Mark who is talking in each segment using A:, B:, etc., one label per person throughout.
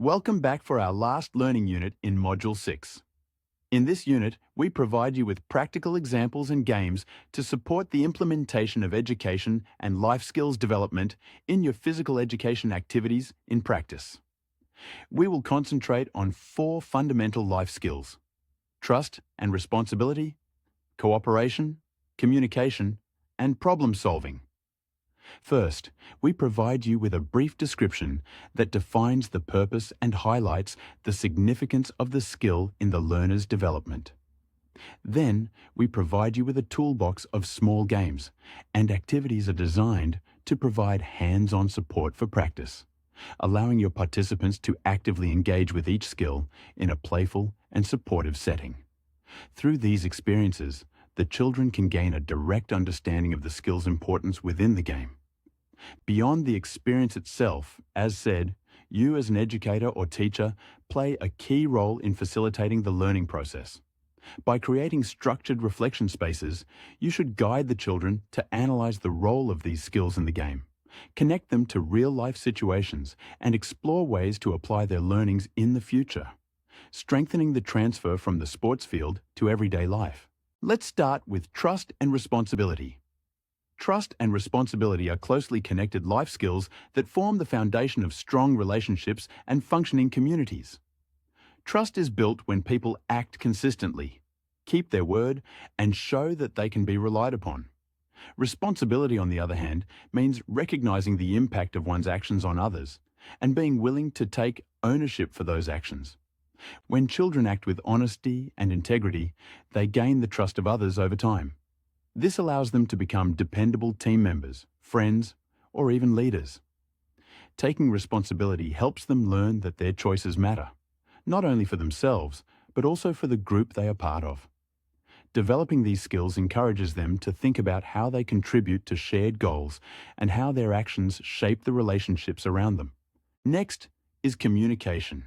A: Welcome back for our last learning unit in Module 6. In this unit, we provide you with practical examples and games to support the implementation of education and life skills development in your physical education activities in practice. We will concentrate on 4 fundamental life skills: trust and responsibility, cooperation, communication, and problem solving. First, we provide you with a brief description that defines the purpose and highlights the significance of the skill in the learner's development. Then, we provide you with a toolbox of small games, and activities are designed to provide hands-on support for practice, allowing your participants to actively engage with each skill in a playful and supportive setting. Through these experiences, the children can gain a direct understanding of the skill's importance within the game. Beyond the experience itself, as said, you as an educator or teacher play a key role in facilitating the learning process. By creating structured reflection spaces, you should guide the children to analyze the role of these skills in the game, connect them to real-life situations, and explore ways to apply their learnings in the future, strengthening the transfer from the sports field to everyday life. Let's start with trust and responsibility. Trust and responsibility are closely connected life skills that form the foundation of strong relationships and functioning communities. Trust is built when people act consistently, keep their word, and show that they can be relied upon. Responsibility, on the other hand, means recognizing the impact of one's actions on others and being willing to take ownership for those actions. When children act with honesty and integrity, they gain the trust of others over time. This allows them to become dependable team members, friends, or even leaders. Taking responsibility helps them learn that their choices matter, not only for themselves, but also for the group they are part of. Developing these skills encourages them to think about how they contribute to shared goals and how their actions shape the relationships around them. Next is communication.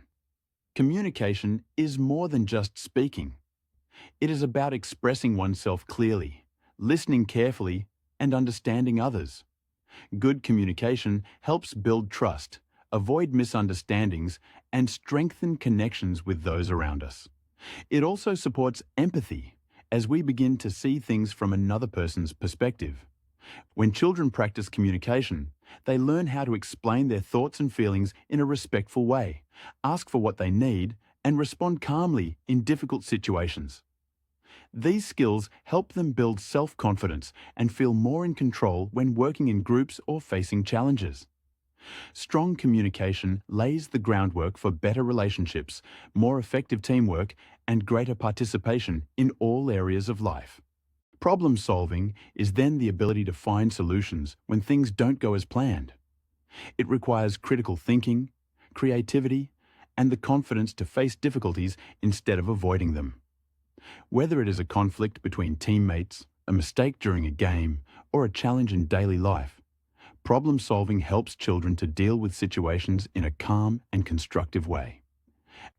A: Communication is more than just speaking. It is about expressing oneself clearly, listening carefully, and understanding others. Good communication helps build trust, avoid misunderstandings, and strengthen connections with those around us. It also supports empathy, as we begin to see things from another person's perspective. When children practice communication, they learn how to explain their thoughts and feelings in a respectful way, ask for what they need, and respond calmly in difficult situations. These skills help them build self-confidence and feel more in control when working in groups or facing challenges. Strong communication lays the groundwork for better relationships, more effective teamwork, and greater participation in all areas of life. Problem solving is then the ability to find solutions when things don't go as planned. It requires critical thinking, creativity, and the confidence to face difficulties instead of avoiding them. Whether it is a conflict between teammates, a mistake during a game, or a challenge in daily life, problem solving helps children to deal with situations in a calm and constructive way.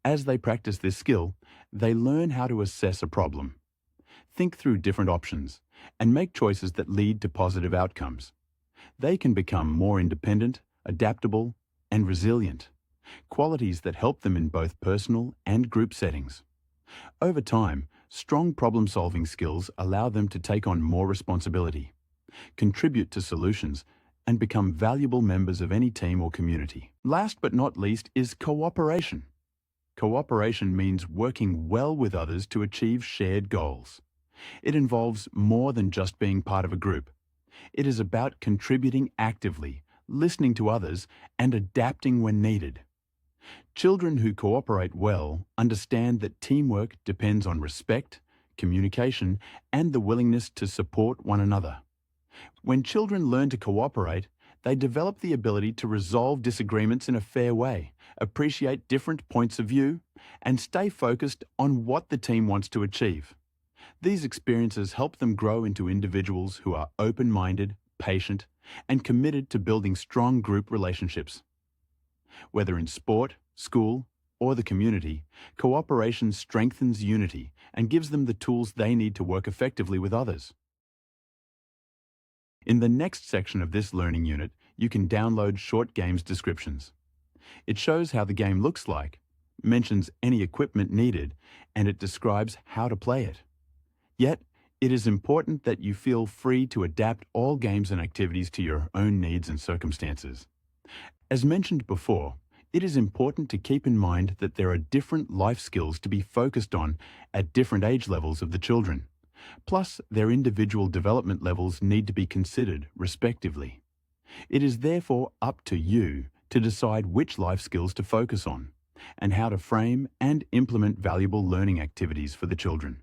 A: As they practice this skill, they learn how to assess a problem, think through different options, and make choices that lead to positive outcomes. They can become more independent, adaptable, and resilient, qualities that help them in both personal and group settings. Over time, strong problem-solving skills allow them to take on more responsibility, contribute to solutions, and become valuable members of any team or community. Last but not least is cooperation. Cooperation means working well with others to achieve shared goals. It involves more than just being part of a group. It is about contributing actively, listening to others, and adapting when needed. Children who cooperate well understand that teamwork depends on respect, communication, and the willingness to support one another. When children learn to cooperate, they develop the ability to resolve disagreements in a fair way, appreciate different points of view, and stay focused on what the team wants to achieve. These experiences help them grow into individuals who are open-minded, patient, and committed to building strong group relationships. Whether in sport, school, or the community, cooperation strengthens unity and gives them the tools they need to work effectively with others. In the next section of this learning unit, you can download short games descriptions. It shows how the game looks like, mentions any equipment needed, and it describes how to play it. Yet, it is important that you feel free to adapt all games and activities to your own needs and circumstances. As mentioned before, it is important to keep in mind that there are different life skills to be focused on at different age levels of the children. Plus, their individual development levels need to be considered, respectively. It is therefore up to you to decide which life skills to focus on and how to frame and implement valuable learning activities for the children.